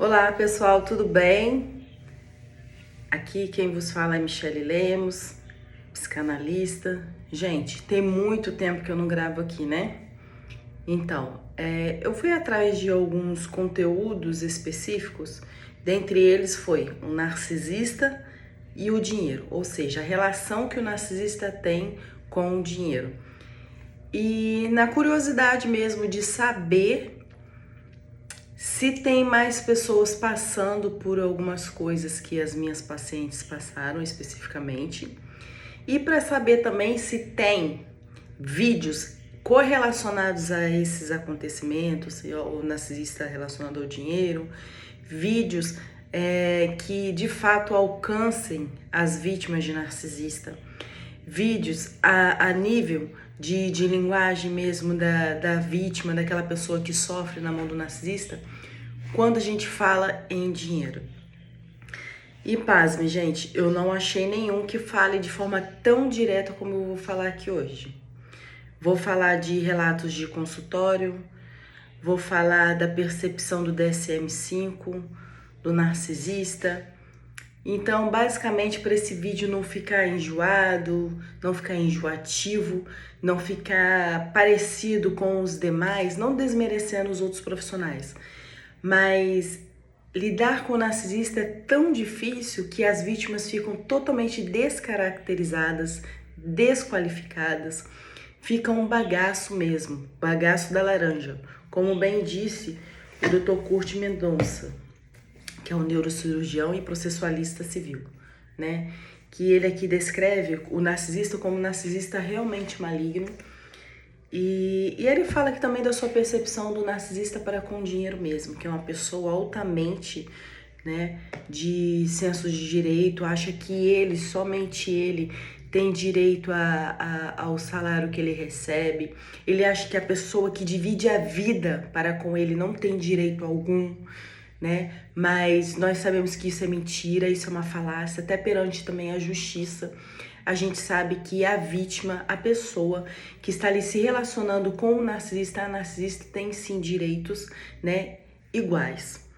Olá pessoal, tudo bem? Aqui quem vos fala é Michele Lemos, psicanalista. Gente, tem muito tempo que eu não gravo aqui, né? Então, eu fui atrás de alguns conteúdos específicos, dentre eles foi o narcisista e o dinheiro, ou seja, a relação que o narcisista tem com o dinheiro. E na curiosidade mesmo de saber se tem mais pessoas passando por algumas coisas que as minhas pacientes passaram especificamente, e para saber também se tem vídeos correlacionados a esses acontecimentos, se o narcisista relacionado ao dinheiro, vídeos que de fato alcancem as vítimas de narcisista, vídeos a nível de linguagem mesmo da vítima, daquela pessoa que sofre na mão do narcisista, quando a gente fala em dinheiro. E pasme, gente, eu não achei nenhum que fale de forma tão direta como eu vou falar aqui hoje. Vou falar de relatos de consultório, vou falar da percepção do DSM-5, do narcisista. Então, basicamente, para esse vídeo não ficar enjoado, não ficar enjoativo, não ficar parecido com os demais, não desmerecendo os outros profissionais, mas lidar com o narcisista é tão difícil que as vítimas ficam totalmente descaracterizadas, desqualificadas, fica um bagaço mesmo, bagaço da laranja, como bem disse o Dr. Kurt Mendonça, que é um neurocirurgião e processualista civil, né? Que ele aqui descreve o narcisista como um narcisista realmente maligno. E ele fala aqui também da sua percepção do narcisista para com o dinheiro mesmo, que é uma pessoa altamente, né, de senso de direito, acha que ele, somente ele, tem direito ao salário que ele recebe. Ele acha que a pessoa que divide a vida para com ele não tem direito algum, né? Mas nós sabemos que isso é mentira, isso é uma falácia, até perante também a justiça. A gente sabe que a vítima, a pessoa que está ali se relacionando com o narcisista, a narcisista tem sim direitos, né, iguais.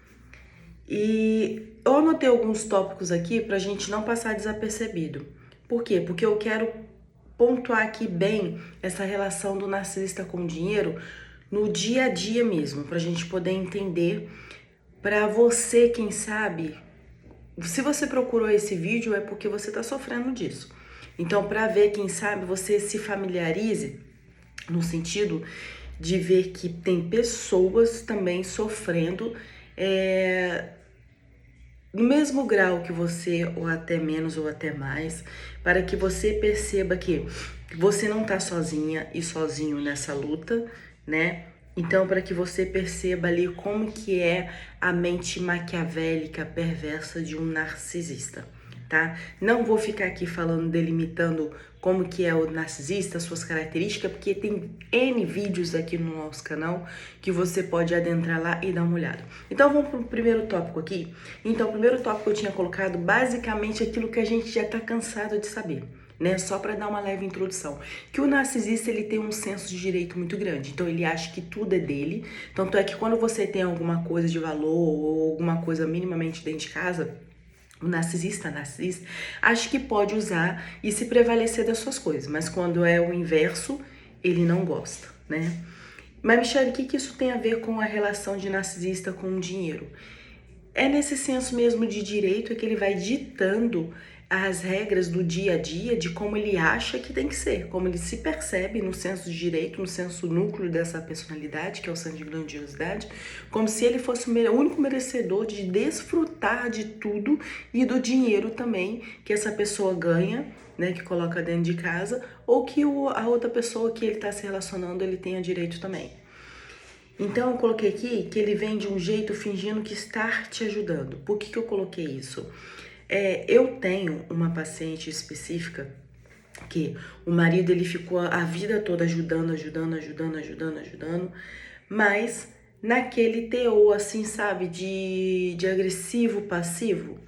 E eu anotei alguns tópicos aqui para a gente não passar desapercebido. Por quê? Porque eu quero pontuar aqui bem essa relação do narcisista com o dinheiro no dia a dia mesmo, para a gente poder entender. Para você, quem sabe, se você procurou esse vídeo é porque você está sofrendo disso. Então, para ver, quem sabe, você se familiarize no sentido de ver que tem pessoas também sofrendo no mesmo grau que você, ou até menos, ou até mais, para que você perceba que você não está sozinha e sozinho nessa luta, né? Então, para que você perceba ali como que é a mente maquiavélica, perversa de um narcisista, tá? Não vou ficar aqui falando, delimitando como que é o narcisista, suas características, porque tem N vídeos aqui no nosso canal que você pode adentrar lá e dar uma olhada. Então, vamos pro primeiro tópico aqui. Então, o primeiro tópico eu tinha colocado basicamente aquilo que a gente já tá cansado de saber, né? Só para dar uma leve introdução, que o narcisista ele tem um senso de direito muito grande, então ele acha que tudo é dele, tanto é que quando você tem alguma coisa de valor ou alguma coisa minimamente dentro de casa, o narcisista, acha que pode usar e se prevalecer das suas coisas, mas quando é o inverso, ele não gosta, né? Mas, Michele, o que isso tem a ver com a relação de narcisista com o dinheiro? É nesse senso mesmo de direito que ele vai ditando as regras do dia a dia de como ele acha que tem que ser, como ele se percebe no senso de direito, no senso núcleo dessa personalidade, que é o senso de grandiosidade, como se ele fosse o único merecedor de desfrutar de tudo e do dinheiro também que essa pessoa ganha, né, que coloca dentro de casa, ou que a outra pessoa que ele está se relacionando, ele tenha direito também. Então eu coloquei aqui que ele vem de um jeito fingindo que está te ajudando. Por que eu coloquei isso? Eu tenho uma paciente específica que o marido ele ficou a vida toda ajudando, mas naquele teor assim, sabe, de agressivo, passivo.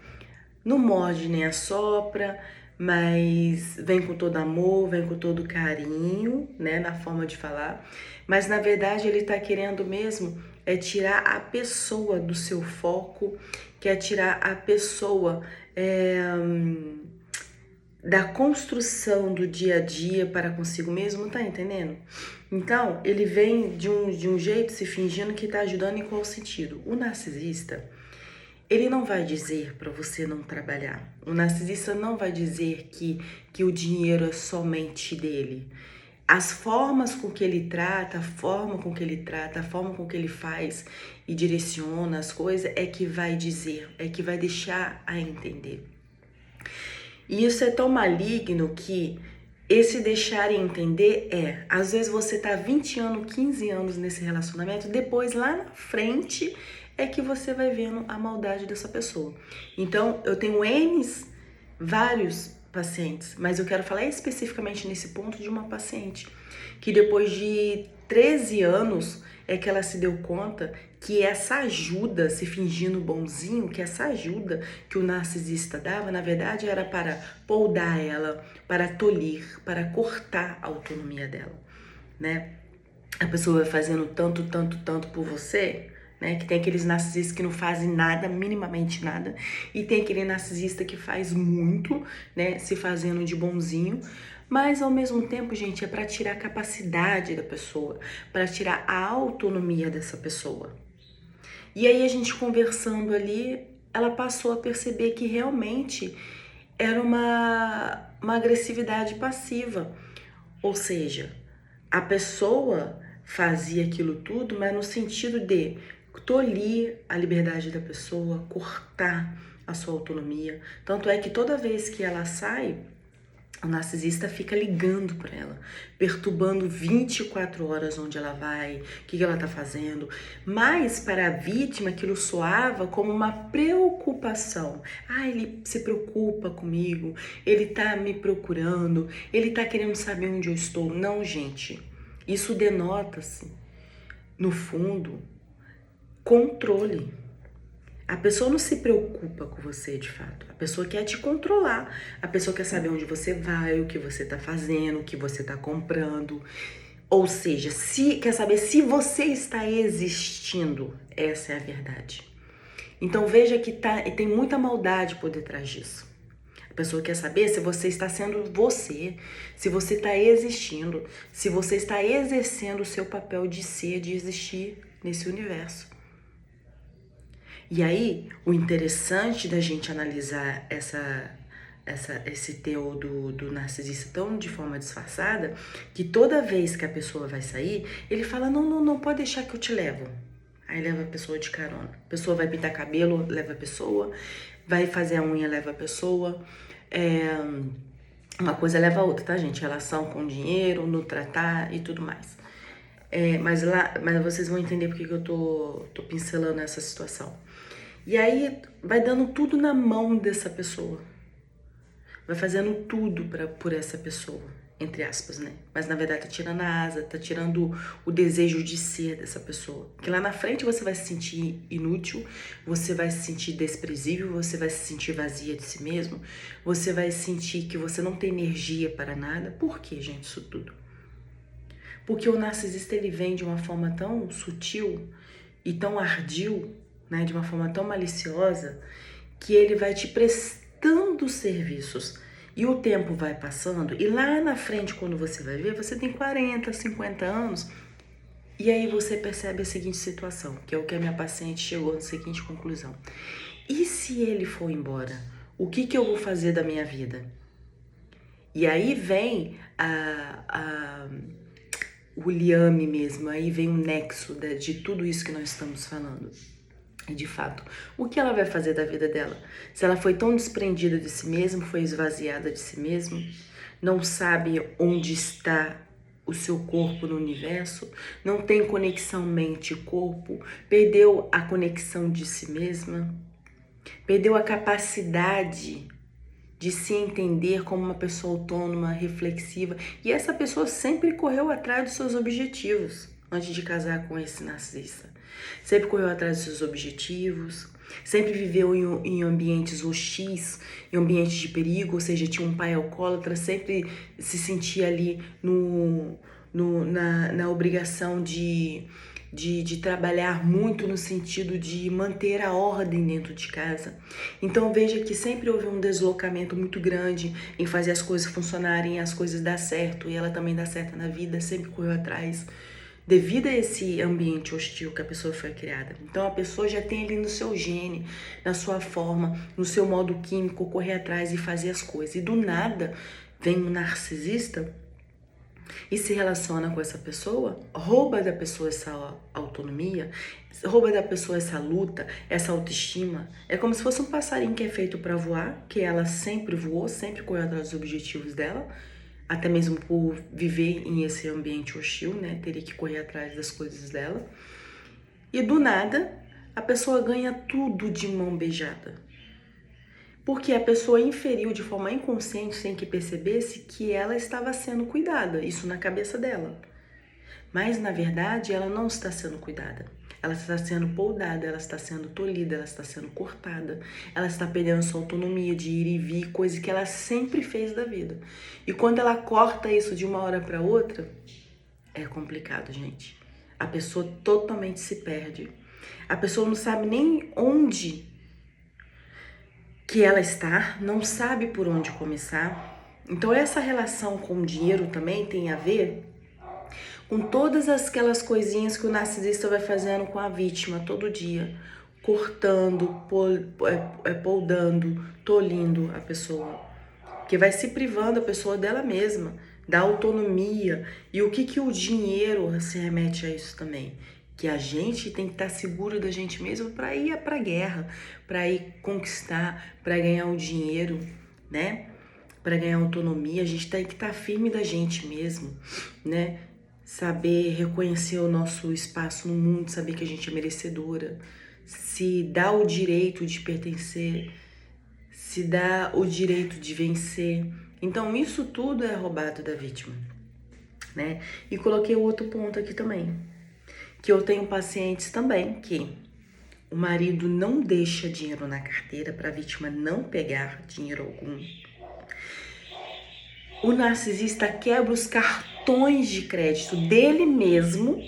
Não morde nem assopra, mas vem com todo amor, vem com todo carinho, né, na forma de falar. Mas na verdade ele tá querendo mesmo é tirar a pessoa do seu foco, quer tirar a pessoa da construção do dia a dia para consigo mesmo, tá entendendo? Então, ele vem de um jeito se fingindo que tá ajudando em qual sentido? O narcisista, ele não vai dizer para você não trabalhar. O narcisista não vai dizer que o dinheiro é somente dele. As formas com que ele trata, a forma com que ele trata, a forma com que ele faz e direciona as coisas é que vai dizer, é que vai deixar a entender. E isso é tão maligno que esse deixar entender às vezes você tá 20 anos, 15 anos nesse relacionamento, depois lá na frente é que você vai vendo a maldade dessa pessoa. Então, eu tenho vários pacientes, mas eu quero falar especificamente nesse ponto de uma paciente que depois de 13 anos é que ela se deu conta que essa ajuda, se fingindo bonzinho, que essa ajuda que o narcisista dava, na verdade era para poldar ela, para tolir, para cortar a autonomia dela, né? A pessoa vai fazendo tanto por você, né? Que tem aqueles narcisistas que não fazem nada, minimamente nada, e tem aquele narcisista que faz muito, né? Se fazendo de bonzinho, mas ao mesmo tempo, gente, é para tirar a capacidade da pessoa, para tirar a autonomia dessa pessoa. E aí a gente conversando ali, ela passou a perceber que realmente era uma agressividade passiva, ou seja, a pessoa fazia aquilo tudo, mas no sentido de tolir a liberdade da pessoa, cortar a sua autonomia. Tanto é que toda vez que ela sai, o narcisista fica ligando para ela, perturbando 24 horas onde ela vai, o que ela tá fazendo. Mas para a vítima aquilo soava como uma preocupação. Ele se preocupa comigo, ele tá me procurando, ele tá querendo saber onde eu estou. Não, gente, isso denota-se, no fundo, controle. A pessoa não se preocupa com você de fato. A pessoa quer te controlar. A pessoa quer saber onde você vai, o que você tá fazendo, o que você tá comprando. Ou seja, quer saber se você está existindo. Essa é a verdade. Então veja que tem muita maldade por detrás disso. A pessoa quer saber se você está sendo você, se você está existindo, se você está exercendo o seu papel de ser, de existir nesse universo. E aí, o interessante da gente analisar esse teor do narcisista tão de forma disfarçada, que toda vez que a pessoa vai sair, ele fala, não, pode deixar que eu te levo. Aí leva a pessoa de carona. A pessoa vai pintar cabelo, leva a pessoa. Vai fazer a unha, leva a pessoa. Uma coisa leva a outra, tá, gente? Relação com dinheiro, no tratar e tudo mais. Mas vocês vão entender porque que eu tô pincelando essa situação. E aí vai dando tudo na mão dessa pessoa. Vai fazendo tudo por essa pessoa, entre aspas, né? Mas na verdade tá tirando a asa, tá tirando o desejo de ser dessa pessoa. Porque lá na frente você vai se sentir inútil, você vai se sentir desprezível, você vai se sentir vazia de si mesmo, você vai sentir que você não tem energia para nada. Por que, gente, isso tudo? Porque o narcisista, ele vem de uma forma tão sutil e tão ardil, né, de uma forma tão maliciosa, que ele vai te prestando serviços. E o tempo vai passando, e lá na frente, quando você vai ver, você tem 40, 50 anos, e aí você percebe a seguinte situação, que é o que a minha paciente chegou na seguinte conclusão. E se ele for embora? O que eu vou fazer da minha vida? E aí vem o liame mesmo, aí vem o nexo de tudo isso que nós estamos falando. E de fato, o que ela vai fazer da vida dela? Se ela foi tão desprendida de si mesma, foi esvaziada de si mesma, não sabe onde está o seu corpo no universo, não tem conexão mente e corpo, perdeu a conexão de si mesma, perdeu a capacidade de se entender como uma pessoa autônoma, reflexiva, e essa pessoa sempre correu atrás dos seus objetivos antes de casar com esse narcisista. Sempre correu atrás dos seus objetivos, sempre viveu em ambientes hostis, em ambientes de perigo, ou seja, tinha um pai alcoólatra, sempre se sentia ali na obrigação de de trabalhar muito no sentido de manter a ordem dentro de casa. Então veja que sempre houve um deslocamento muito grande em fazer as coisas funcionarem, as coisas dar certo, e ela também dá certo na vida, sempre correu atrás, devido a esse ambiente hostil que a pessoa foi criada. Então a pessoa já tem ali no seu gene, na sua forma, no seu modo químico, correr atrás e fazer as coisas. E do nada vem um narcisista e se relaciona com essa pessoa, rouba da pessoa essa autonomia, rouba da pessoa essa luta, essa autoestima. É como se fosse um passarinho que é feito para voar, que ela sempre voou, sempre correu atrás dos objetivos dela, até mesmo por viver em esse ambiente hostil, né? Teria que correr atrás das coisas dela. E do nada, a pessoa ganha tudo de mão beijada. Porque a pessoa inferiu de forma inconsciente, sem que percebesse, que ela estava sendo cuidada, isso na cabeça dela. Mas, na verdade, ela não está sendo cuidada. Ela está sendo podada, ela está sendo tolhida, ela está sendo cortada. Ela está perdendo sua autonomia de ir e vir, coisa que ela sempre fez da vida. E quando ela corta isso de uma hora para outra, é complicado, gente. A pessoa totalmente se perde. A pessoa não sabe nem onde que ela está, não sabe por onde começar. Então essa relação com o dinheiro também tem a ver com todas aquelas coisinhas que o narcisista vai fazendo com a vítima todo dia, cortando, podando, tolhindo a pessoa, que vai se privando a pessoa dela mesma, da autonomia. E o que o dinheiro se remete a isso também? Que a gente tem que estar seguro da gente mesmo para ir para a guerra, para ir conquistar, para ganhar o dinheiro, né? Para ganhar autonomia, a gente tem que estar firme da gente mesmo, né? Saber reconhecer o nosso espaço no mundo, saber que a gente é merecedora, se dá o direito de pertencer, se dá o direito de vencer. Então isso tudo é roubado da vítima, né? E coloquei o outro ponto aqui também, que eu tenho pacientes também que o marido não deixa dinheiro na carteira para a vítima não pegar dinheiro algum. O narcisista quebra os cartões de crédito dele mesmo,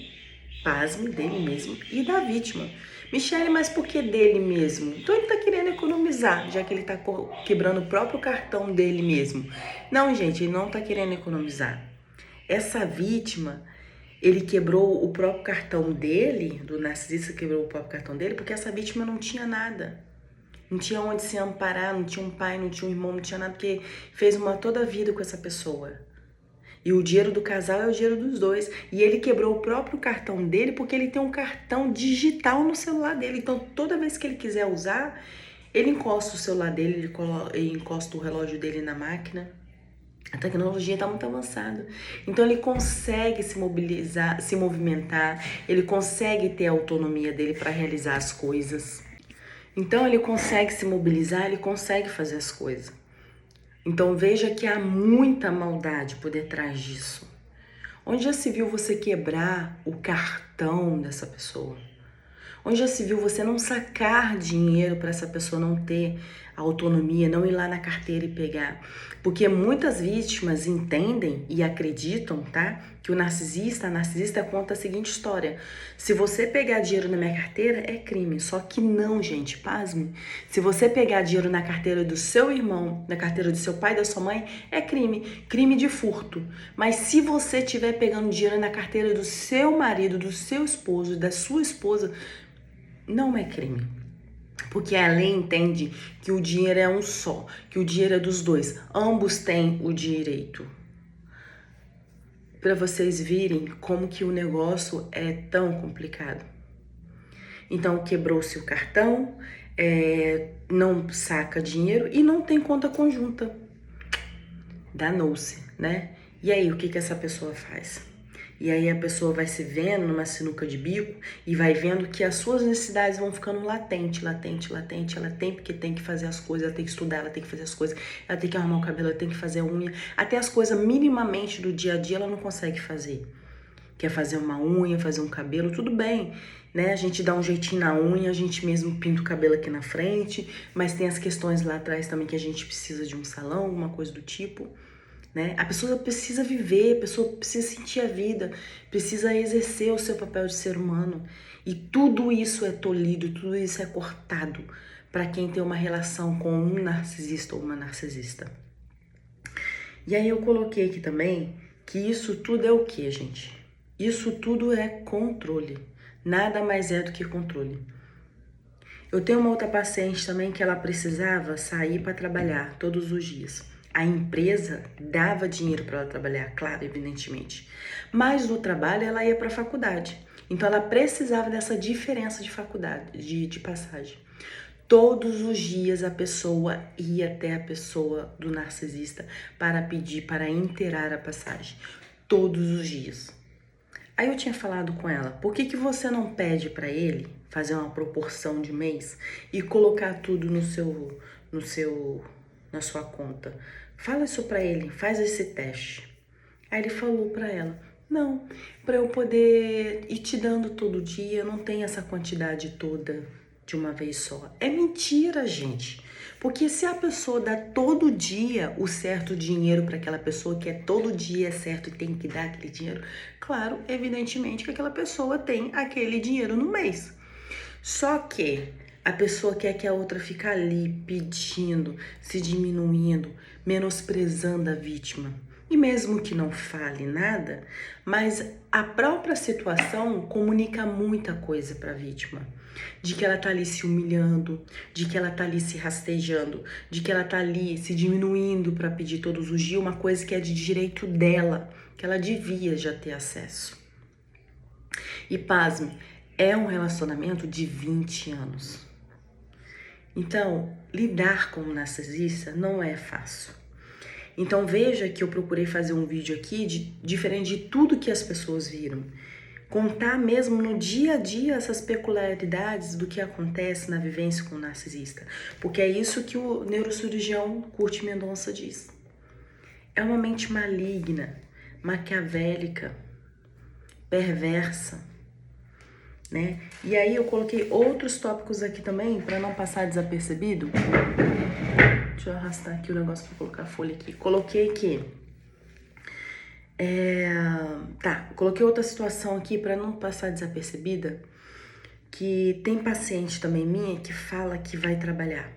pasme, dele mesmo, e da vítima. Michele, mas por que dele mesmo? Então ele tá querendo economizar, já que ele tá quebrando o próprio cartão dele mesmo. Não, gente, ele não tá querendo economizar. Essa vítima, ele quebrou o próprio cartão dele, do narcisista quebrou o próprio cartão dele, porque essa vítima não tinha nada. Não tinha onde se amparar, não tinha um pai, não tinha um irmão, não tinha nada, porque fez toda a vida com essa pessoa. E o dinheiro do casal é o dinheiro dos dois. E ele quebrou o próprio cartão dele porque ele tem um cartão digital no celular dele. Então, toda vez que ele quiser usar, ele encosta o celular dele, ele encosta o relógio dele na máquina. A tecnologia está muito avançada. Então, ele consegue se mobilizar, se movimentar, ele consegue ter a autonomia dele para realizar as coisas. Então ele consegue se mobilizar, ele consegue fazer as coisas. Então veja que há muita maldade por detrás disso. Onde já se viu você quebrar o cartão dessa pessoa? Onde já se viu você não sacar dinheiro para essa pessoa não ter autonomia, não ir lá na carteira e pegar? Porque muitas vítimas entendem e acreditam, tá? Que a narcisista conta a seguinte história: se você pegar dinheiro na minha carteira, é crime. Só que não, gente, pasme. Se você pegar dinheiro na carteira do seu irmão, na carteira do seu pai, da sua mãe, é crime. Crime de furto. Mas se você estiver pegando dinheiro na carteira do seu marido, do seu esposo, da sua esposa, não é crime. Porque a lei entende que o dinheiro é um só, que o dinheiro é dos dois. Ambos têm o direito. Para vocês virem como que o negócio é tão complicado. Então, quebrou-se o cartão, não saca dinheiro e não tem conta conjunta. Danou-se, né? E aí, o que essa pessoa faz? E aí a pessoa vai se vendo numa sinuca de bico e vai vendo que as suas necessidades vão ficando latente. Ela tem porque tem que fazer as coisas, ela tem que estudar, ela tem que fazer as coisas, ela tem que arrumar o cabelo, ela tem que fazer a unha. Até as coisas minimamente do dia a dia ela não consegue fazer. Quer fazer uma unha, fazer um cabelo, tudo bem, né? A gente dá um jeitinho na unha, a gente mesmo pinta o cabelo aqui na frente, mas tem as questões lá atrás também que a gente precisa de um salão, alguma coisa do tipo. né? A pessoa precisa viver, a pessoa precisa sentir a vida, precisa exercer o seu papel de ser humano. E tudo isso é tolhido, tudo isso é cortado para quem tem uma relação com um narcisista ou uma narcisista. E aí eu coloquei aqui também que isso tudo é o que, gente? Isso tudo é controle. Nada mais é do que controle. Eu tenho uma outra paciente também que ela precisava sair para trabalhar todos os dias. A empresa dava dinheiro para ela trabalhar, claro, evidentemente. Mas no trabalho ela ia para a faculdade. Então ela precisava dessa diferença de faculdade, de passagem. Todos os dias a pessoa ia até a pessoa do narcisista para pedir, para inteirar a passagem. Todos os dias. Aí eu tinha falado com ela, por que você não pede para ele fazer uma proporção de mês e colocar tudo na sua conta? Fala isso para ele, faz esse teste. Aí ele falou para ela, não, para eu poder ir te dando todo dia, não tem essa quantidade toda de uma vez só. É mentira, gente. Porque se a pessoa dá todo dia o certo dinheiro para aquela pessoa, que é todo dia certo e tem que dar aquele dinheiro, claro, evidentemente que aquela pessoa tem aquele dinheiro no mês. Só que a pessoa quer que a outra fique ali pedindo, se diminuindo, menosprezando a vítima. E mesmo que não fale nada, mas a própria situação comunica muita coisa para a vítima. De que ela tá ali se humilhando, de que ela tá ali se rastejando, de que ela tá ali se diminuindo para pedir todos os dias uma coisa que é de direito dela, que ela devia já ter acesso. E pasme, é um relacionamento de 20 anos. Então, lidar com um narcisista não é fácil. Então veja que eu procurei fazer um vídeo aqui diferente de tudo que as pessoas viram. Contar mesmo no dia a dia essas peculiaridades do que acontece na vivência com o narcisista. Porque é isso que o neurocirurgião Curt Mendonça diz. É uma mente maligna, maquiavélica, perversa, né? E aí eu coloquei outros tópicos aqui também para não passar desapercebido. Deixa eu arrastar aqui o negócio para colocar a folha aqui. Coloquei aqui. Coloquei outra situação aqui para não passar desapercebida. Que tem paciente também minha que fala que vai trabalhar.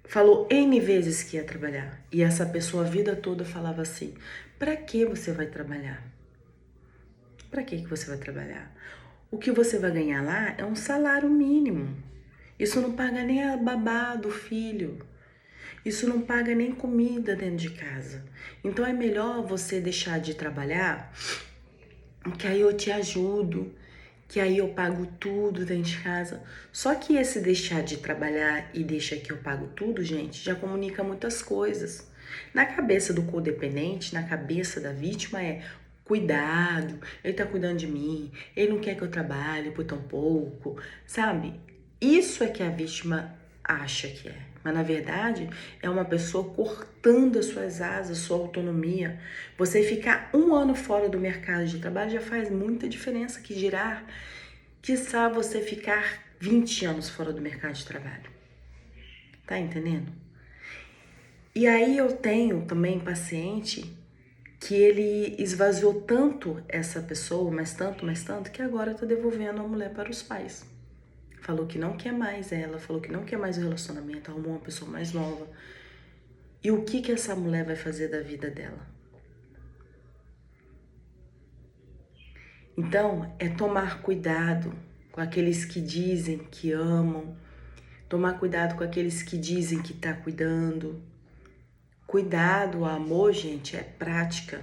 Falou N vezes que ia trabalhar. E essa pessoa a vida toda falava assim: pra que você vai trabalhar? Pra que você vai trabalhar? O que você vai ganhar lá é um salário mínimo. Isso não paga nem a babá do filho. Isso não paga nem comida dentro de casa. Então é melhor você deixar de trabalhar, que aí eu te ajudo, que aí eu pago tudo dentro de casa. Só que esse deixar de trabalhar e deixar que eu pago tudo, gente, já comunica muitas coisas. Na cabeça do codependente, na cabeça da vítima é cuidado, ele tá cuidando de mim, ele não quer que eu trabalhe por tão pouco, sabe? Isso é que a vítima acha que é. Mas na verdade é uma pessoa cortando as suas asas, sua autonomia. Você ficar 1 ano fora do mercado de trabalho já faz muita diferença, que dirá, quiçá você ficar 20 anos fora do mercado de trabalho. Tá entendendo? E aí eu tenho também paciente que ele esvaziou tanto essa pessoa, mas tanto, que agora tá devolvendo a mulher para os pais. Falou que não quer mais ela, falou que não quer mais o relacionamento, arrumou uma pessoa mais nova. E o que essa mulher vai fazer da vida dela? Então, é tomar cuidado com aqueles que dizem que amam, tomar cuidado com aqueles que dizem que tá cuidando. Cuidado, amor, gente, é prática.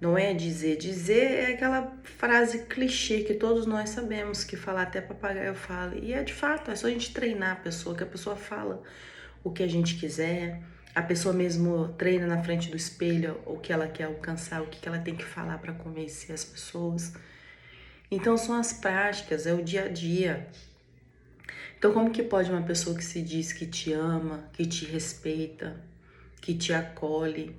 Não é dizer. Dizer é aquela frase clichê que todos nós sabemos que falar até papagaio fala. E é de fato, é só a gente treinar a pessoa, que a pessoa fala o que a gente quiser. A pessoa mesmo treina na frente do espelho o que ela quer alcançar, o que ela tem que falar para convencer as pessoas. Então são as práticas, é o dia a dia. Então como que pode uma pessoa que se diz que te ama, que te respeita, que te acolhe,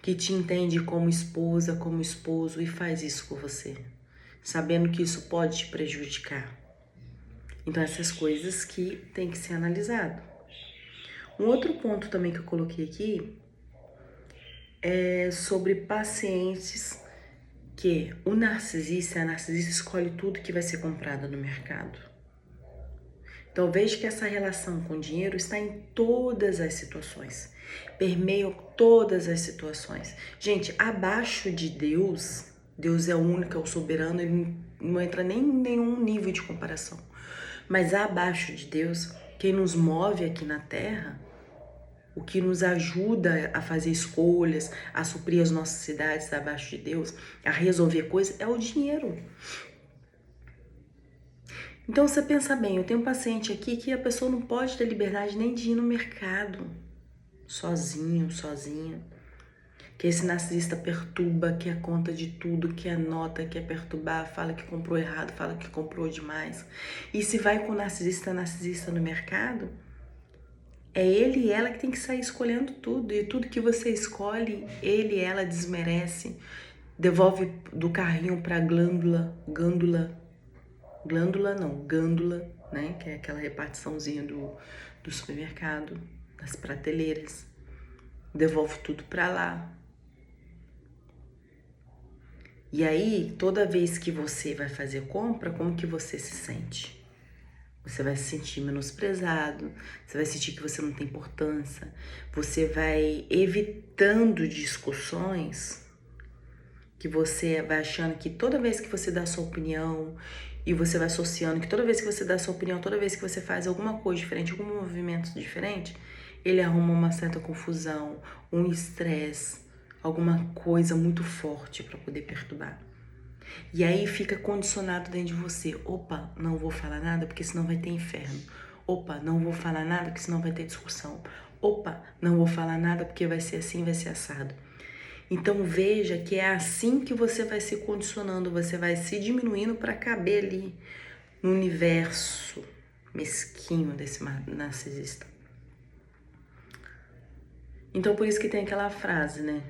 que te entende como esposa, como esposo e faz isso com você, sabendo que isso pode te prejudicar? Então essas coisas que tem que ser analisado. Um outro ponto também que eu coloquei aqui é sobre pacientes que a narcisista escolhe tudo que vai ser comprado no mercado. Então veja que essa relação com o dinheiro está em todas as situações, permeia todas as situações. Gente, abaixo de Deus, Deus é o único, é o soberano, ele não entra nem em nenhum nível de comparação. Mas abaixo de Deus, quem nos move aqui na Terra, o que nos ajuda a fazer escolhas, a suprir as nossas necessidades abaixo de Deus, a resolver coisas, é o dinheiro. Então você pensa bem, eu tenho um paciente aqui que a pessoa não pode ter liberdade nem de ir no mercado, sozinho, sozinha. Que esse narcisista perturba, quer conta de tudo, quer anota, quer perturbar, fala que comprou errado, fala que comprou demais. E se vai com narcisista no mercado, é ele e ela que tem que sair escolhendo tudo. E tudo que você escolhe, ele e ela desmerece. Devolve do carrinho pra gândula, né? Que é aquela repartiçãozinha do supermercado, das prateleiras. Devolve tudo pra lá. E aí, toda vez que você vai fazer compra, como que você se sente? Você vai se sentir menosprezado, você vai sentir que você não tem importância, você vai evitando discussões, que você vai achando que toda vez que você dá a sua opinião, e você vai associando que toda vez que você dá a sua opinião, toda vez que você faz alguma coisa diferente, algum movimento diferente, ele arruma uma certa confusão, um estresse, alguma coisa muito forte para poder perturbar. E aí fica condicionado dentro de você. Opa, não vou falar nada porque senão vai ter inferno. Opa, não vou falar nada porque senão vai ter discussão. Opa, não vou falar nada porque vai ser assim, vai ser assado. Então veja que é assim que você vai se condicionando, você vai se diminuindo para caber ali no universo mesquinho desse narcisista. Então por isso que tem aquela frase, né?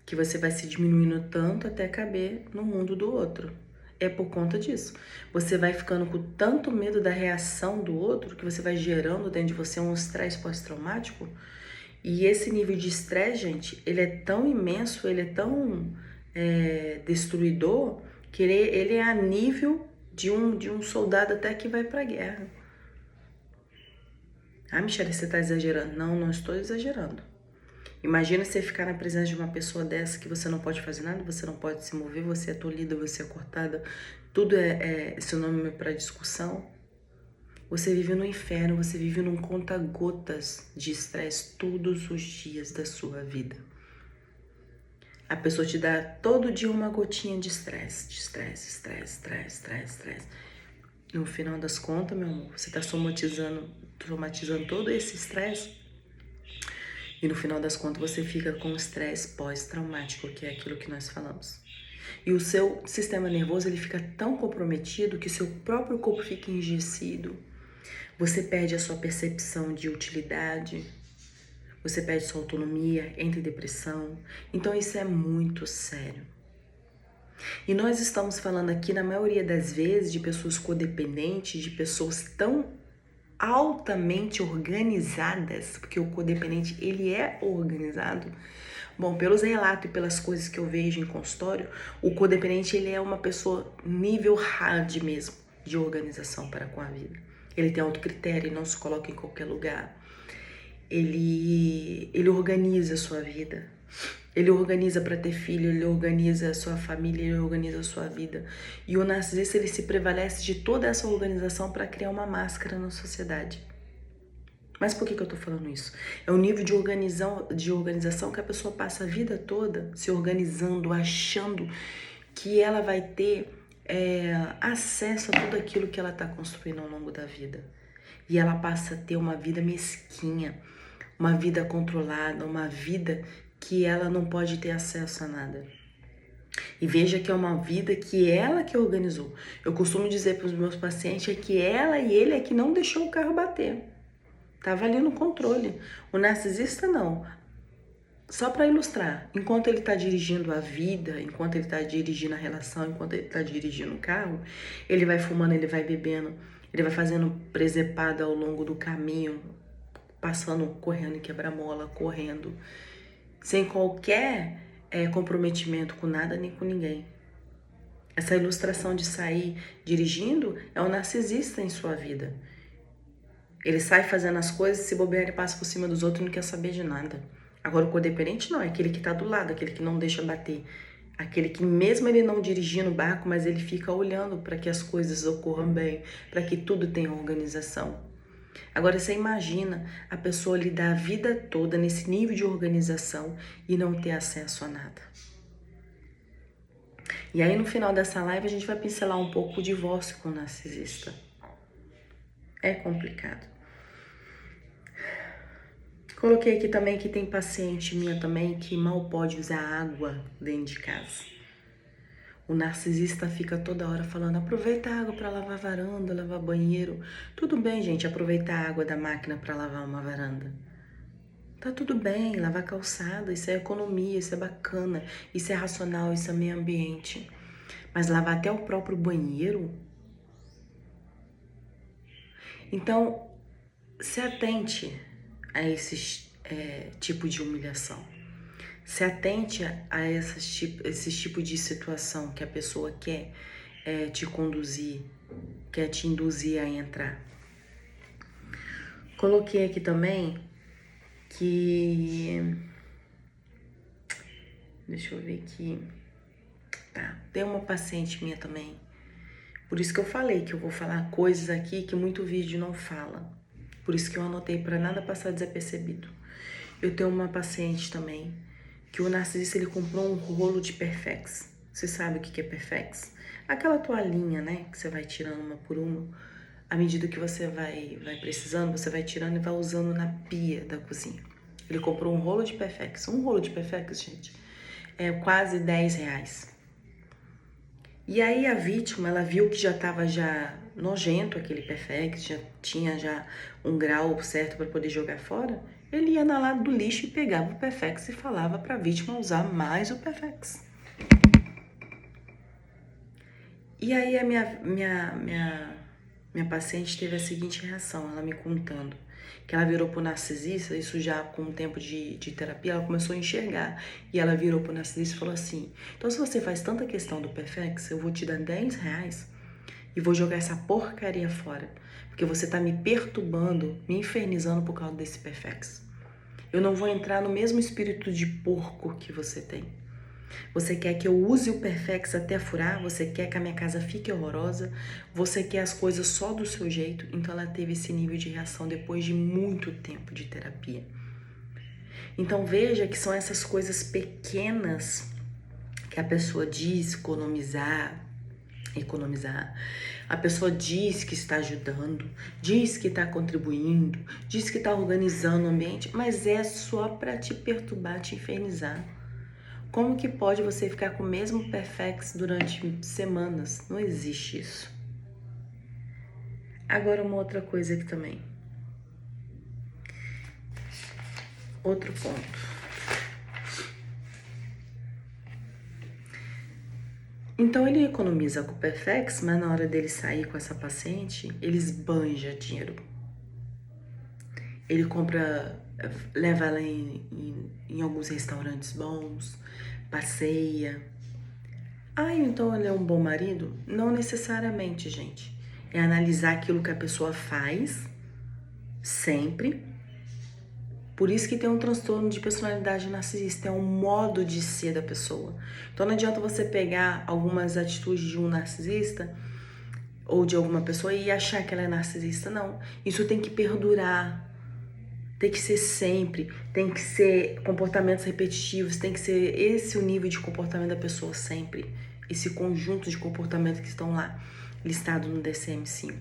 Que você vai se diminuindo tanto até caber no mundo do outro. É por conta disso. Você vai ficando com tanto medo da reação do outro que você vai gerando dentro de você um estresse pós-traumático. E esse nível de estresse, gente, ele é tão imenso, ele é tão destruidor, que ele é a nível de um soldado até que vai pra guerra. Ah, Michele, você tá exagerando. Não, não estou exagerando. Imagina você ficar na presença de uma pessoa dessa que você não pode fazer nada, você não pode se mover, você é tolhida, você é cortada, tudo é sinônimo para discussão. Você vive no inferno, você vive num conta-gotas de estresse todos os dias da sua vida. A pessoa te dá todo dia uma gotinha de estresse, estresse. No final das contas, meu amor, você está traumatizando todo esse estresse. E no final das contas você fica com estresse pós-traumático, que é aquilo que nós falamos. E o seu sistema nervoso ele fica tão comprometido que seu próprio corpo fica enrijecido. Você perde a sua percepção de utilidade, você perde sua autonomia, entra em depressão. Então isso é muito sério. E nós estamos falando aqui, na maioria das vezes, de pessoas codependentes, de pessoas tão altamente organizadas, porque o codependente ele é organizado. Bom, pelos relatos e pelas coisas que eu vejo em consultório, o codependente ele é uma pessoa nível hard mesmo de organização para com a vida. Ele tem autocritério, ele não se coloca em qualquer lugar. Ele organiza a sua vida. Ele organiza para ter filho, ele organiza a sua família, ele organiza a sua vida. E o narcisista, ele se prevalece de toda essa organização para criar uma máscara na sociedade. Mas por que eu tô falando isso? É o nível de organização que a pessoa passa a vida toda se organizando, achando que ela vai ter acesso a tudo aquilo que ela está construindo ao longo da vida. E ela passa a ter uma vida mesquinha, uma vida controlada, uma vida que ela não pode ter acesso a nada. E veja que é uma vida que ela que organizou. Eu costumo dizer para os meus pacientes é que ela e ele é que não deixou o carro bater. Tava ali no controle. O narcisista não. Só para ilustrar, enquanto ele está dirigindo a vida, enquanto ele está dirigindo a relação, enquanto ele está dirigindo o carro, ele vai fumando, ele vai bebendo, ele vai fazendo presepada ao longo do caminho, passando, correndo em quebra-mola, correndo, sem qualquer comprometimento com nada nem com ninguém. Essa ilustração de sair dirigindo é o narcisista em sua vida. Ele sai fazendo as coisas, se bobear, ele passa por cima dos outros e não quer saber de nada. Agora, o codependente não, é aquele que tá do lado, aquele que não deixa bater. Aquele que mesmo ele não dirigindo o barco, mas ele fica olhando para que as coisas ocorram bem, para que tudo tenha organização. Agora, você imagina a pessoa lidar a vida toda nesse nível de organização e não ter acesso a nada. E aí, no final dessa live, a gente vai pincelar um pouco o divórcio com o narcisista. É complicado. Coloquei aqui também que tem paciente minha também que mal pode usar água dentro de casa. O narcisista fica toda hora falando, aproveita a água para lavar varanda, lavar banheiro. Tudo bem, gente, aproveitar a água da máquina para lavar uma varanda. Tá tudo bem, lavar calçada, isso é economia, isso é bacana, isso é racional, isso é meio ambiente. Mas lavar até o próprio banheiro? Então, se atente a esse tipo de humilhação. Se atente a esse tipo de situação que a pessoa quer te conduzir, quer te induzir a entrar. Coloquei aqui também que... Deixa eu ver aqui. Tá, tem uma paciente minha também. Por isso que eu falei que eu vou falar coisas aqui que muito vídeo não fala. Por isso que eu anotei para nada passar desapercebido. Eu tenho uma paciente também que o narcisista ele comprou um rolo de Perfex. Você sabe o que é Perfex? Aquela toalhinha, né, que você vai tirando uma por uma. À medida que você vai precisando, você vai tirando e vai usando na pia da cozinha. Ele comprou um rolo de Perfex. Um rolo de Perfex, gente, é quase R$10. E aí a vítima, ela viu que já estava já nojento aquele Perfex, já tinha já um grau certo para poder jogar fora. Ele ia na lado do lixo e pegava o Perfex e falava para a vítima usar mais o Perfex. E aí a minha paciente teve a seguinte reação, ela me contando, que ela virou pro narcisista, isso já com um tempo de terapia, ela começou a enxergar, e ela virou pro narcisista e falou assim, então se você faz tanta questão do Perfex, eu vou te dar R$10 e vou jogar essa porcaria fora, porque você tá me perturbando, me infernizando por causa desse Perfex. Eu não vou entrar no mesmo espírito de porco que você tem. Você quer que eu use o Perfex até furar? Você quer que a minha casa fique horrorosa? Você quer as coisas só do seu jeito? Então ela teve esse nível de reação depois de muito tempo de terapia. Então veja que são essas coisas pequenas que a pessoa diz economizar. A pessoa diz que está ajudando, diz que está contribuindo, diz que está organizando o ambiente, mas é só para te perturbar, te infernizar. Como que pode você ficar com o mesmo Perfex durante semanas? Não existe isso. Agora uma outra coisa aqui também. Outro ponto. Então ele economiza com o Perfex, mas na hora dele sair com essa paciente, ele esbanja dinheiro. Ele compra, leva ela em alguns restaurantes bons, passeia. Ah, então ele é um bom marido? Não necessariamente, gente. É analisar aquilo que a pessoa faz, sempre. Por isso que tem um transtorno de personalidade narcisista, é um modo de ser da pessoa. Então não adianta você pegar algumas atitudes de um narcisista ou de alguma pessoa e achar que ela é narcisista, não. Isso tem que perdurar. Tem que ser sempre, tem que ser comportamentos repetitivos, tem que ser esse o nível de comportamento da pessoa sempre. Esse conjunto de comportamentos que estão lá, listados no DSM-5.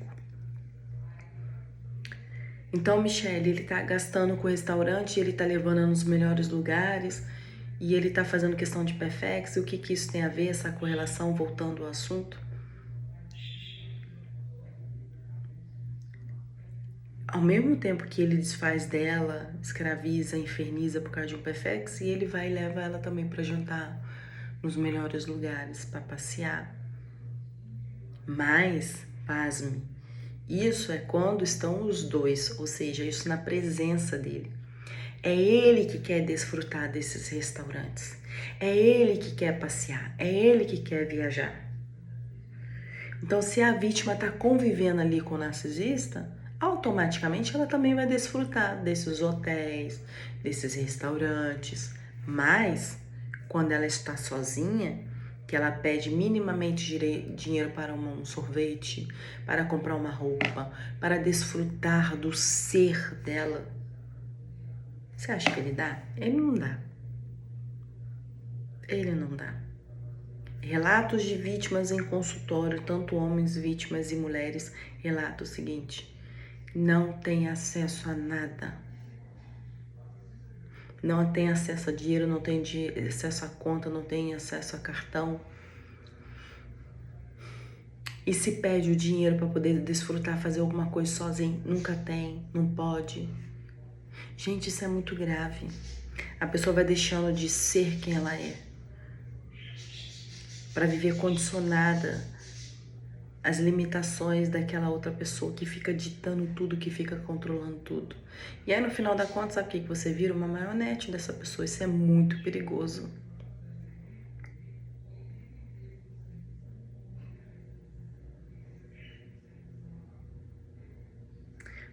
Então, Michele, ele tá gastando com o restaurante, ele tá levando nos melhores lugares, e ele tá fazendo questão de Perfex. O que que isso tem a ver, essa correlação, voltando ao assunto? Ao mesmo tempo que ele desfaz dela, escraviza, inferniza por causa de um Perfex, e ele vai e leva ela também para jantar nos melhores lugares, para passear. Mas, pasme, Isso é quando estão os dois, ou seja, isso na presença dele. É ele que quer desfrutar desses restaurantes. É ele que quer passear. É ele que quer viajar. Então, se a vítima está convivendo ali com o narcisista, automaticamente ela também vai desfrutar desses hotéis, desses restaurantes. Mas, quando ela está sozinha, que ela pede minimamente dinheiro para um sorvete, para comprar uma roupa, para desfrutar do ser dela, você acha que ele dá? Ele não dá. Ele não dá. Relatos de vítimas em consultório, tanto homens, vítimas e mulheres, relatam o seguinte: não tem acesso a nada. Não tem acesso a dinheiro, não tem acesso a conta, não tem acesso a cartão. E se pede o dinheiro para poder desfrutar, fazer alguma coisa sozinho, nunca tem, não pode. Gente, isso é muito grave. A pessoa vai deixando de ser quem ela é, para viver condicionada às limitações daquela outra pessoa que fica ditando tudo, que fica controlando tudo. E aí, no final da conta, sabe o que você vira? Uma marionete dessa pessoa. Isso é muito perigoso.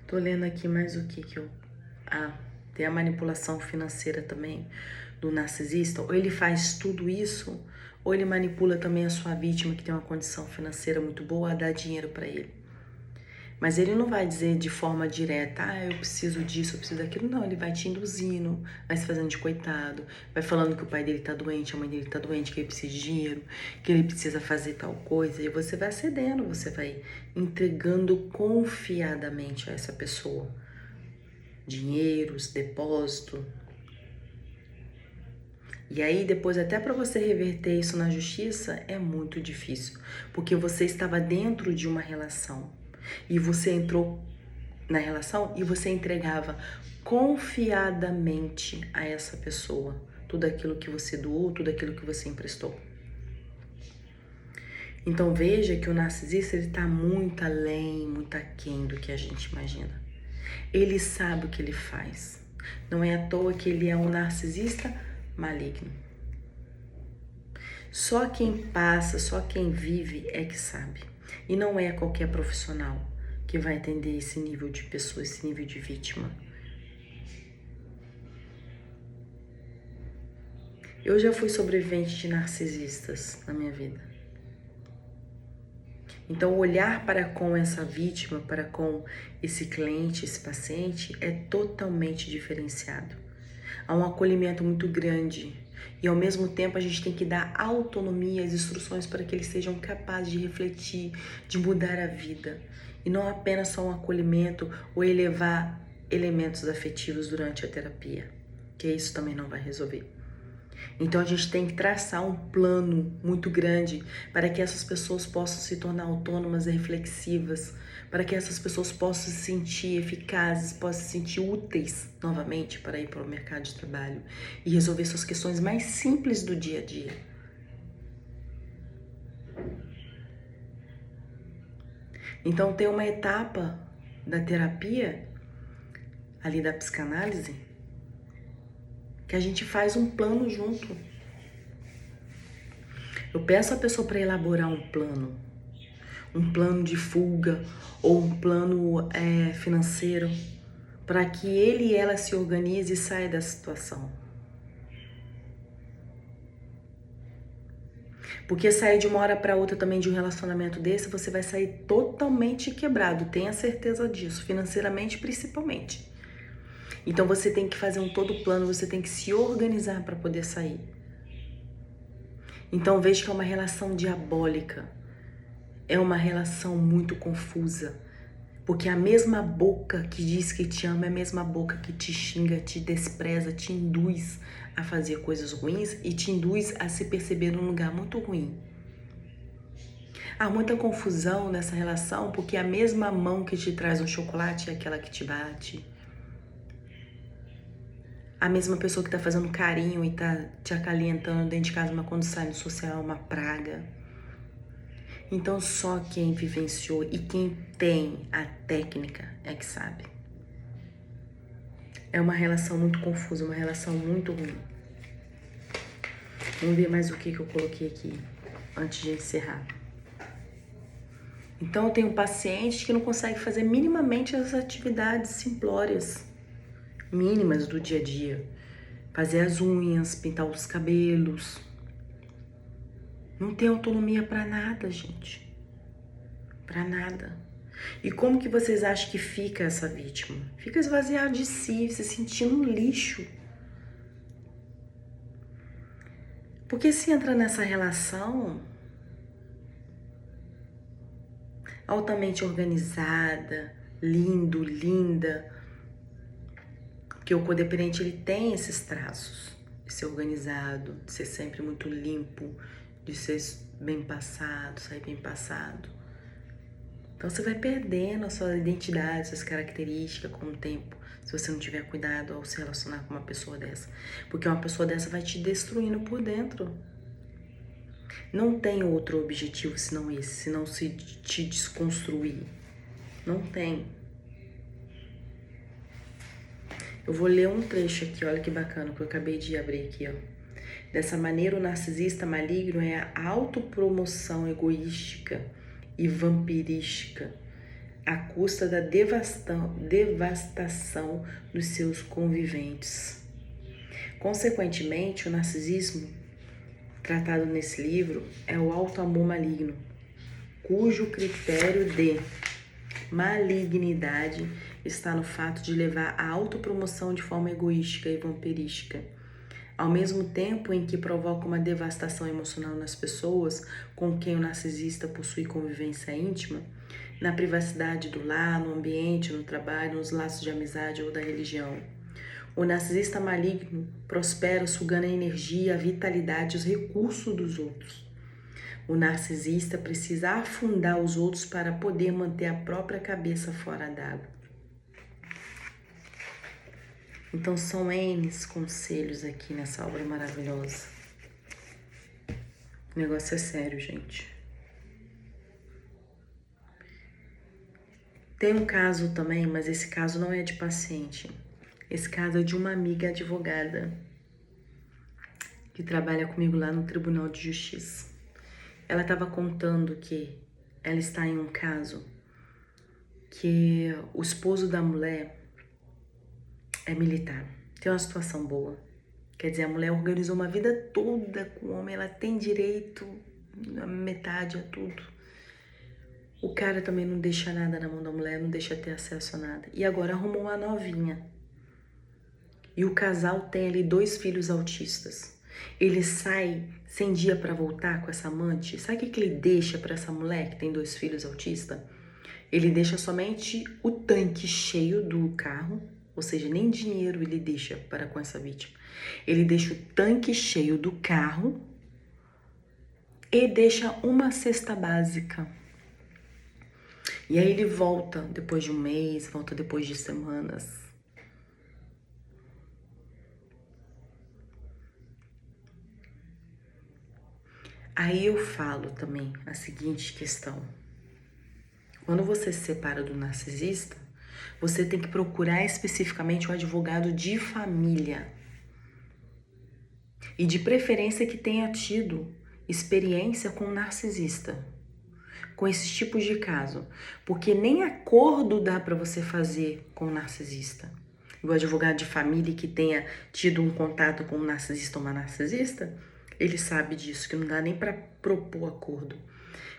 Tô lendo aqui mais o que eu... tem a manipulação financeira também do narcisista. Ou ele faz tudo isso, ou ele manipula também a sua vítima que tem uma condição financeira muito boa a dar dinheiro para ele. Mas ele não vai dizer de forma direta, eu preciso disso, eu preciso daquilo. Não, ele vai te induzindo, vai se fazendo de coitado, vai falando que o pai dele tá doente, a mãe dele tá doente, que ele precisa de dinheiro, que ele precisa fazer tal coisa. E você vai cedendo, você vai entregando confiadamente a essa pessoa dinheiros, depósito. E aí depois até para você reverter isso na justiça é muito difícil, porque você estava dentro de uma relação e você entrou na relação e você entregava confiadamente a essa pessoa tudo aquilo que você doou, tudo aquilo que você emprestou. Então veja que o narcisista ele está muito além, muito aquém do que a gente imagina. Ele sabe o que ele faz. Não é à toa que ele é um narcisista maligno. Só quem passa, só quem vive é que sabe. E não é qualquer profissional que vai atender esse nível de pessoa, esse nível de vítima. Eu já fui sobrevivente de narcisistas na minha vida. Então, olhar para com essa vítima, para com esse cliente, esse paciente, é totalmente diferenciado. Há um acolhimento muito grande e, ao mesmo tempo, a gente tem que dar autonomia, as instruções para que eles sejam capazes de refletir, de mudar a vida. E não apenas só um acolhimento ou elevar elementos afetivos durante a terapia, que isso também não vai resolver. Então a gente tem que traçar um plano muito grande para que essas pessoas possam se tornar autônomas e reflexivas, para que essas pessoas possam se sentir eficazes, possam se sentir úteis novamente para ir para o mercado de trabalho e resolver suas questões mais simples do dia a dia. Então tem uma etapa da terapia, ali da psicanálise, que a gente faz um plano junto. Eu peço a pessoa para elaborar um plano de fuga ou um plano financeiro, para que ele e ela se organize e saia da situação. Porque sair de uma hora para outra também de um relacionamento desse, você vai sair totalmente quebrado, tenha certeza disso, financeiramente principalmente. Então você tem que fazer um todo plano, você tem que se organizar para poder sair. Então veja que é uma relação diabólica, é uma relação muito confusa, porque a mesma boca que diz que te ama é a mesma boca que te xinga, te despreza, te induz a fazer coisas ruins e te induz a se perceber num lugar muito ruim. Há muita confusão nessa relação porque a mesma mão que te traz um chocolate é aquela que te bate. A mesma pessoa que tá fazendo carinho e tá te acalentando dentro de casa, mas quando sai no social é uma praga. Então só quem vivenciou e quem tem a técnica é que sabe. É uma relação muito confusa, uma relação muito ruim. Vamos ver mais o que eu coloquei aqui antes de encerrar. Então eu tenho pacientes que não conseguem fazer minimamente as atividades simplórias, mínimas do dia a dia. Fazer as unhas, pintar os cabelos. Não tem autonomia para nada, gente. Para nada. E como que vocês acham que fica essa vítima? Fica esvaziado de si, se sentindo um lixo. Porque se entra nessa relação altamente organizada, lindo, linda, porque o codependente ele tem esses traços de ser organizado, de ser sempre muito limpo, de ser bem passado, sair bem passado. Então você vai perdendo a sua identidade, suas características com o tempo, se você não tiver cuidado ao se relacionar com uma pessoa dessa. Porque uma pessoa dessa vai te destruindo por dentro. Não tem outro objetivo senão esse, senão se te desconstruir. Não tem. Eu vou ler um trecho aqui, olha que bacana, que eu acabei de abrir aqui, ó. Dessa maneira, o narcisista maligno é a autopromoção egoística e vampirística, à custa da devastação dos seus conviventes. Consequentemente, o narcisismo, tratado nesse livro, é o auto-amor maligno, cujo critério de malignidade está no fato de levar à autopromoção de forma egoística e vampirística, ao mesmo tempo em que provoca uma devastação emocional nas pessoas com quem o narcisista possui convivência íntima, na privacidade do lar, no ambiente, no trabalho, nos laços de amizade ou da religião. O narcisista maligno prospera sugando a energia, a vitalidade e os recursos dos outros. O narcisista precisa afundar os outros para poder manter a própria cabeça fora d'água. Então são N conselhos aqui nessa obra maravilhosa. O negócio é sério, gente. Tem um caso também, mas esse caso não é de paciente. Esse caso é de uma amiga advogada que trabalha comigo lá no Tribunal de Justiça. Ela estava contando que ela está em um caso que o esposo da mulher é militar. Tem uma situação boa. Quer dizer, a mulher organizou uma vida toda com o homem, ela tem direito a metade a tudo. O cara também não deixa nada na mão da mulher, não deixa ter acesso a nada. E agora arrumou uma novinha. E o casal tem ali 2 filhos autistas. Ele sai sem dia para voltar com essa amante. Sabe o que ele deixa para essa mulher que tem 2 filhos autistas? Ele deixa somente o tanque cheio do carro, ou seja, nem dinheiro ele deixa para com essa vítima. Ele deixa o tanque cheio do carro e deixa uma cesta básica. E aí ele volta depois de um mês, volta depois de semanas. Aí eu falo também a seguinte questão. Quando você se separa do narcisista, você tem que procurar especificamente um advogado de família. E de preferência que tenha tido experiência com narcisista, com esses tipos de caso. Porque nem acordo dá para você fazer com o narcisista. O advogado de família que tenha tido um contato com um narcisista ou uma narcisista, ele sabe disso, que não dá nem para propor acordo.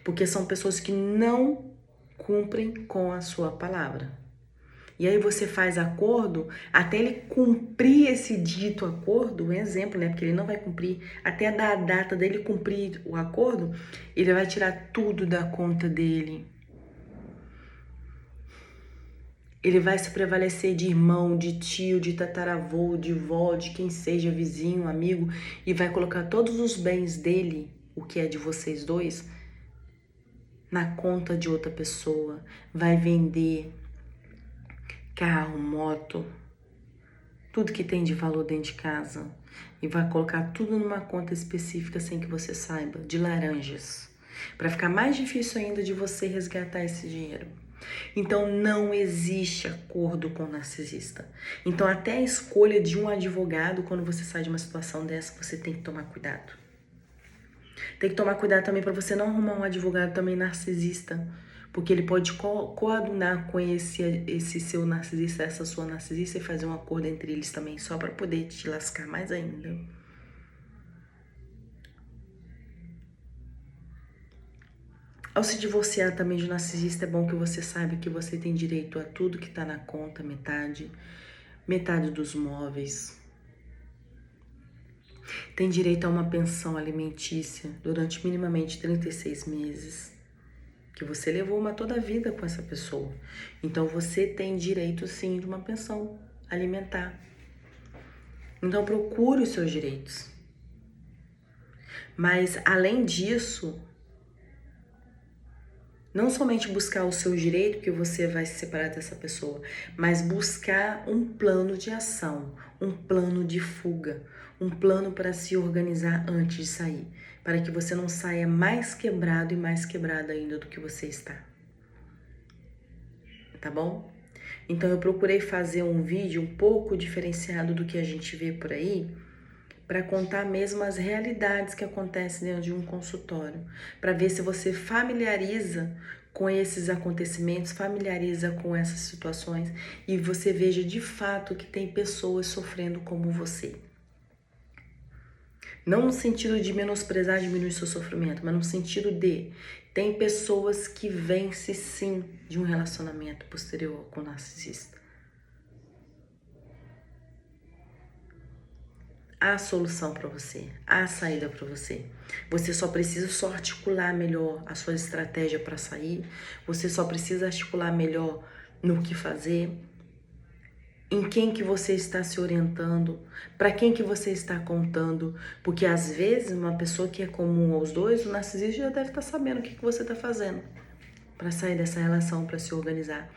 Porque são pessoas que não cumprem com a sua palavra. E aí você faz acordo, até ele cumprir esse dito acordo, um exemplo, né? Porque ele não vai cumprir, até dar a data dele cumprir o acordo, ele vai tirar tudo da conta dele. Ele vai se prevalecer de irmão, de tio, de tataravô, de vó, de quem seja, vizinho, amigo, e vai colocar todos os bens dele, o que é de vocês dois, na conta de outra pessoa. Vai vender carro, moto, tudo que tem de valor dentro de casa, e vai colocar tudo numa conta específica sem que você saiba, de laranjas. para ficar mais difícil ainda de você resgatar esse dinheiro. Então não existe acordo com o narcisista. Então até a escolha de um advogado, quando você sai de uma situação dessa, você tem que tomar cuidado. Tem que tomar cuidado também para você não arrumar um advogado também narcisista, porque ele pode coadunar com esse seu narcisista, essa sua narcisista, e fazer um acordo entre eles também, só para poder te lascar mais ainda. Ao se divorciar também de um narcisista, é bom que você saiba que você tem direito a tudo que está na conta, metade dos móveis. Tem direito a uma pensão alimentícia durante minimamente 36 meses, que você levou toda a vida com essa pessoa. Então você tem direito sim de uma pensão alimentar. Então procure os seus direitos. Mas além disso, não somente buscar o seu direito, que você vai se separar dessa pessoa, mas buscar um plano de ação, um plano de fuga, um plano para se organizar antes de sair, para que você não saia mais quebrado e mais quebrada ainda do que você está. Tá bom? Então eu procurei fazer um vídeo um pouco diferenciado do que a gente vê por aí, para contar mesmo as realidades que acontecem dentro de um consultório, para ver se você familiariza com esses acontecimentos, familiariza com essas situações e você veja de fato que tem pessoas sofrendo como você. Não no sentido de menosprezar, diminuir seu sofrimento, mas no sentido de tem pessoas que vencem sim de um relacionamento posterior com o narcisista. Há solução para você, há saída para você. Você só precisa articular melhor a sua estratégia para sair, você só precisa articular melhor no que fazer, em quem que você está se orientando, para quem que você está contando, porque às vezes uma pessoa que é comum aos dois, o narcisista já deve estar sabendo o que você está fazendo para sair dessa relação, para se organizar.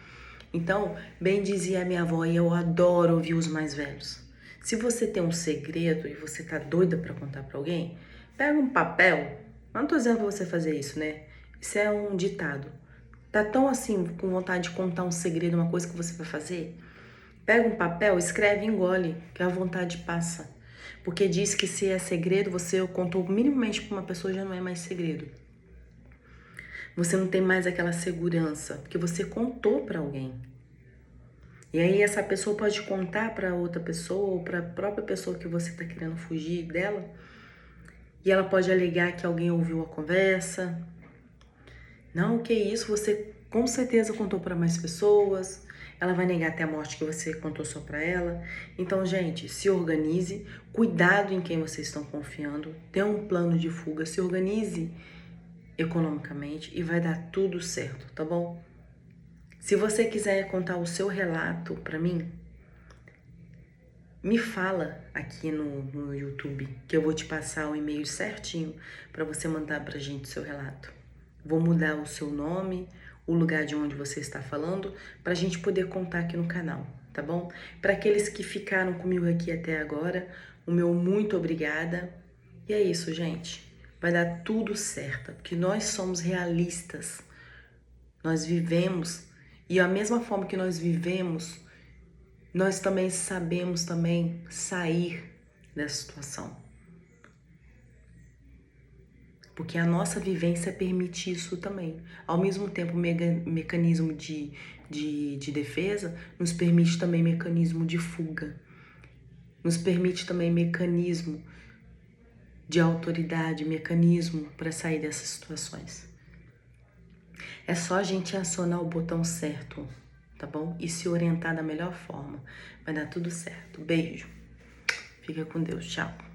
Então, bem dizia a minha avó, e eu adoro ouvir os mais velhos. Se você tem um segredo e você tá doida para contar para alguém, pega um papel. Não tô dizendo pra você fazer isso, né? Isso é um ditado. Tá tão assim com vontade de contar um segredo, uma coisa que você vai fazer? Pega um papel, escreve e engole, que a vontade passa. Porque diz que se é segredo, você contou minimamente pra uma pessoa, já não é mais segredo. Você não tem mais aquela segurança, porque você contou para alguém. E aí essa pessoa pode contar para outra pessoa ou para a própria pessoa que você está querendo fugir dela. E ela pode alegar que alguém ouviu a conversa. Não, que isso, você com certeza contou para mais pessoas. Ela vai negar até a morte que você contou só para ela. Então, gente, se organize. Cuidado em quem vocês estão confiando. Tenha um plano de fuga. Se organize economicamente e vai dar tudo certo, tá bom? Se você quiser contar o seu relato para mim, me fala aqui no YouTube, que eu vou te passar o e-mail certinho para você mandar pra gente o seu relato. Vou mudar o seu nome, o lugar de onde você está falando, pra gente poder contar aqui no canal, tá bom? Para aqueles que ficaram comigo aqui até agora, o meu muito obrigada. E é isso, gente. Vai dar tudo certo, porque nós somos realistas. Nós vivemos. E a mesma forma que nós vivemos, nós também sabemos também sair dessa situação. Porque a nossa vivência permite isso também. Ao mesmo tempo, o mecanismo de defesa nos permite também mecanismo de fuga. Nos permite também mecanismo de autoridade, mecanismo para sair dessas situações. É só a gente acionar o botão certo, tá bom? E se orientar da melhor forma. Vai dar tudo certo. Beijo. Fica com Deus. Tchau.